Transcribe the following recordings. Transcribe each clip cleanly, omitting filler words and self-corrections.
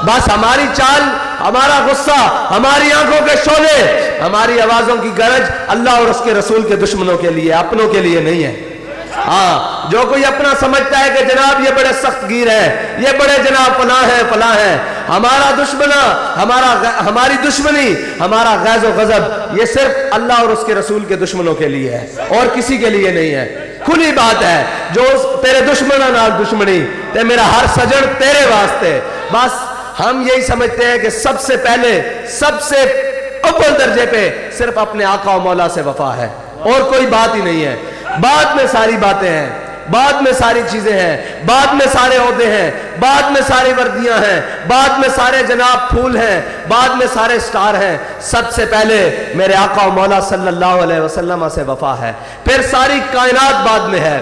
بس ہماری چال، ہمارا غصہ، ہماری آنکھوں کے شعلے، ہماری آوازوں کی گرج اللہ اور اس کے رسول کے دشمنوں کے لیے، اپنوں کے لیے نہیں ہے۔ ہاں، جو کوئی اپنا سمجھتا ہے کہ جناب یہ بڑے سخت گیر ہیں، یہ بڑے جناب فلاں ہیں، ہمارا دشمنا، ہماری دشمنی، ہمارا غیظ و غضب، یہ صرف اللہ اور اس کے رسول کے دشمنوں کے لیے ہے اور کسی کے لیے نہیں ہے۔ کھلی بات ہے، جو تیرے دشمنوں نال دشمنی تے میرا ہر سجن تیرے واسطے۔ بس ہم یہی سمجھتے ہیں کہ سب سے پہلے، سب سے اول درجے پہ صرف اپنے آقا و مولا سے وفا ہے اور کوئی بات ہی نہیں ہے۔ بعد میں ساری باتیں ہیں، بعد میں ساری چیزیں ہیں، بعد میں سارے عہدے ہیں، بعد میں ساری وردیاں ہیں، بعد میں سارے جناب پھول ہیں، بعد میں سارے سٹار ہیں۔ سب سے پہلے میرے آقا و مولا صلی اللہ علیہ وسلم سے وفا ہے، پھر ساری کائنات بعد میں ہے۔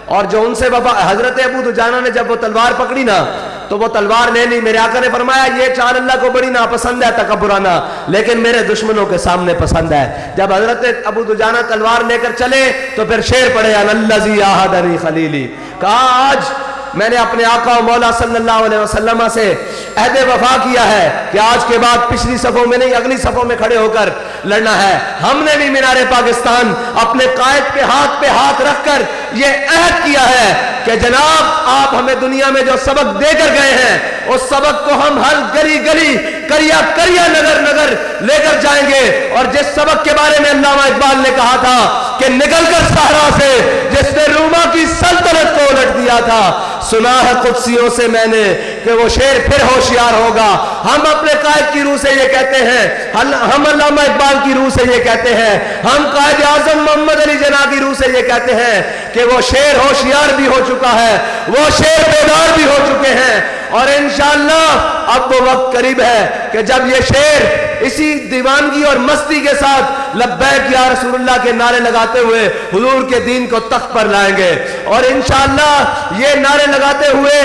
اور جو ان سے وفا، حضرت ابو دجانہ نے جب وہ تلوار پکڑی نا تو وہ تلوار لے لی، میرے آقا نے فرمایا یہ چال اللہ کو بڑی ناپسند ہے تکبرانہ، لیکن میرے دشمنوں کے سامنے پسند ہے۔ جب حضرت ابو دجانہ تلوار لے کر چلے تو پھر شعر پڑھے، الذی عاہدنی خلیلی، کہا آج میں نے اپنے آقا و مولا صلی اللہ علیہ وسلم سے عہد وفا کیا ہے کہ آج کے بعد پچھلی صفوں میں نہیں اگلی صفوں میں کھڑے ہو کر لڑنا ہے۔ ہم نے بھی مینار پاکستان اپنے قائد کے ہاتھ پہ ہاتھ رکھ کر یہ عہد کیا ہے کہ جناب آپ ہمیں دنیا میں جو سبق دے کر گئے ہیں اس سبق کو ہم ہر گلی گلی، کریا کریا، نگر نگر لے کر جائیں گے۔ اور جس سبق کے بارے میں علامہ اقبال نے کہا تھا کہ نکل کر صحرا سے جس نے روما کی سلطنت کو الٹ دیا تھا، سنا ہے قدسیوں سے میں نے کہ وہ شیر پھر ہوشیار ہوگا۔ ہم اپنے قائد کی روح سے یہ کہتے ہیں، ہم علامہ اقبال کی روح سے یہ کہتے ہیں، ہم قائد اعظم محمد علی جناح کی روح سے یہ کہتے ہیں کہ وہ شیر ہوشیار بھی ہو چکا ہے، وہ شیر بیدار بھی ہو چکے ہیں۔ اور انشاءاللہ اب وہ وقت قریب ہے کہ جب یہ شیر اسی دیوانگی اور مستی کے ساتھ لبیک یا رسول اللہ کے نعرے لگاتے ہوئے حضور کے دین کو تخت پر لائیں گے، اور انشاءاللہ یہ نعرے لگاتے ہوئے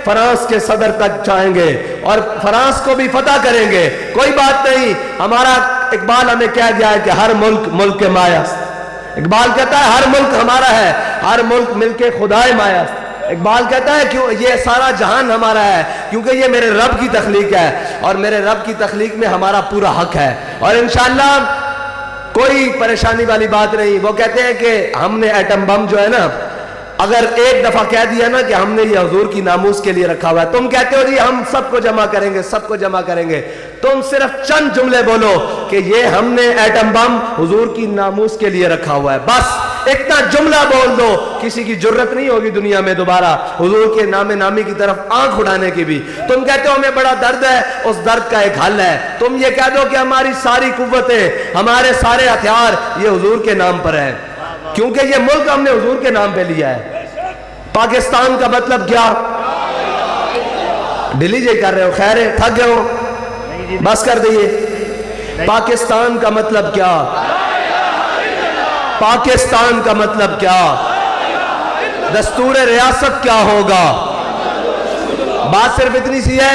فرانس کے صدر تک جائیں گے اور فرانس کو بھی فتح کریں گے۔ کوئی بات نہیں، ہمارا اقبال ہمیں کہہ گیا ہے کہ ہر ملک ملک کے مایاست۔ اقبال کہتا ہے ہر ملک ہمارا ہے، ہر ملک مل کے خدائے مایاست۔ اقبال کہتا ہے کیوں یہ سارا جہان ہمارا ہے کیونکہ یہ میرے رب کی تخلیق ہے اور میرے رب کی تخلیق میں ہمارا پورا حق ہے، اور انشاءاللہ کوئی پریشانی والی بات نہیں۔ وہ کہتے ہیں کہ ہم نے ایٹم بم جو ہے نا، اگر ایک دفعہ کہہ دیا نا کہ ہم نے یہ حضور کی ناموس کے لیے رکھا ہوا ہے، تم کہتے ہو جی ہم سب کو جمع کریں گے، سب کو جمع کریں گے، تم صرف چند جملے بولو کہ یہ ہم نے ایٹم بم حضور کی ناموس کے لیے رکھا ہوا ہے، بس اتنا جملہ بول دو، کسی کی جرت نہیں ہوگی دنیا میں دوبارہ حضور کے نام نامی کی طرف آنکھ اٹھانے کی بھی۔ تم کہتے ہو ہمیں بڑا درد ہے، اس درد کا ایک حل ہے، تم یہ کہہ دو کہ ہماری ساری قوتیں، ہمارے سارے ہتھیار یہ حضور کے نام پر ہیں، کیونکہ یہ ملک ہم نے حضور کے نام پہ لیا ہے۔ پاکستان کا مطلب کیا؟ ڈیلی جے کر رہے ہو، خیر ہے، تھک گئے ہو، بس کر دئیے۔ پاکستان کا مطلب کیا؟ پاکستان کا مطلب کیا؟ دستور ریاست کیا ہوگا؟ بات صرف اتنی سی ہے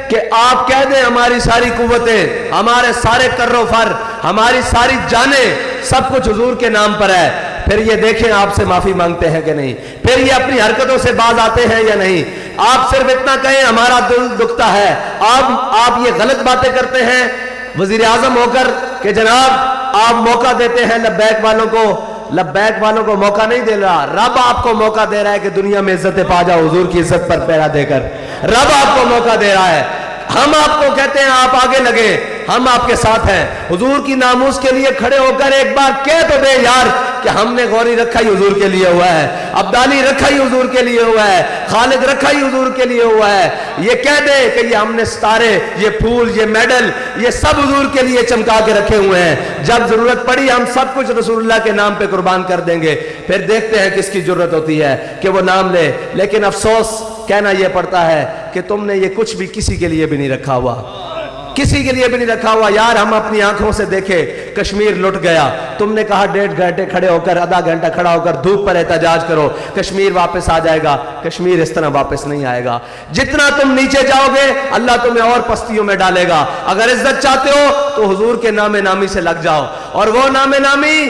کہ آپ کہہ دیں ہماری ساری قوتیں، ہمارے سارے کر و فر، ہماری ساری جانیں، سب کچھ حضور کے نام پر ہے، پھر یہ دیکھیں آپ سے معافی مانگتے ہیں کہ نہیں، پھر یہ اپنی حرکتوں سے باز آتے ہیں یا نہیں۔ آپ صرف اتنا کہیں ہمارا دل دکھتا ہے، آپ یہ غلط باتیں کرتے ہیں وزیر اعظم ہو کر کہ جناب آپ موقع دیتے ہیں لبیک والوں کو، لبیک والوں کو موقع نہیں دے رہا، رب آپ کو موقع دے رہا ہے کہ دنیا میں عزت پا جاؤ حضور کی عزت پر پیرا دے کر، رب آپ کو موقع دے رہا ہے۔ ہم آپ کو کہتے ہیں آپ آگے لگے، ہم آپ کے ساتھ ہیں، حضور کی ناموس کے لیے کھڑے ہو کر ایک بار کہہ تو دے یار کہ ہم نے غوری رکھا ہی حضور کے لیے ہوا ہے، عبدالی رکھا ہی حضور کے لیے ہوا ہے، خالد رکھا ہی حضور کے لیے ہوا ہے۔ یہ کہہ دے کہ یہ ہم نے ستارے، یہ پھول، یہ میڈل، یہ سب حضور کے لیے چمکا کے رکھے ہوئے ہیں، جب ضرورت پڑی ہم سب کچھ رسول اللہ کے نام پہ قربان کر دیں گے، پھر دیکھتے ہیں کس کی ضرورت ہوتی ہے کہ وہ نام لے۔ لیکن افسوس کہنا یہ پڑتا ہے کہ تم نے یہ کچھ بھی کسی کے لیے بھی نہیں رکھا ہوا، کسی کے لیے بھی نہیں رکھا ہوا۔ یار ہم اپنی آنکھوں سے دیکھے کشمیر لٹ گیا، تم نے کہا 1.5 گھنٹے کھڑے ہو کر، آدھا گھنٹہ کھڑا ہو کر دھوپ پر احتجاج کرو، کشمیر واپس آ جائے گا، کشمیر اس طرح واپس نہیں آئے گا۔ جتنا تم نیچے جاؤ گے اللہ تمہیں اور پستیوں میں ڈالے گا۔ اگر عزت چاہتے ہو تو حضور کے نام نامی سے لگ جاؤ، اور وہ نام نامی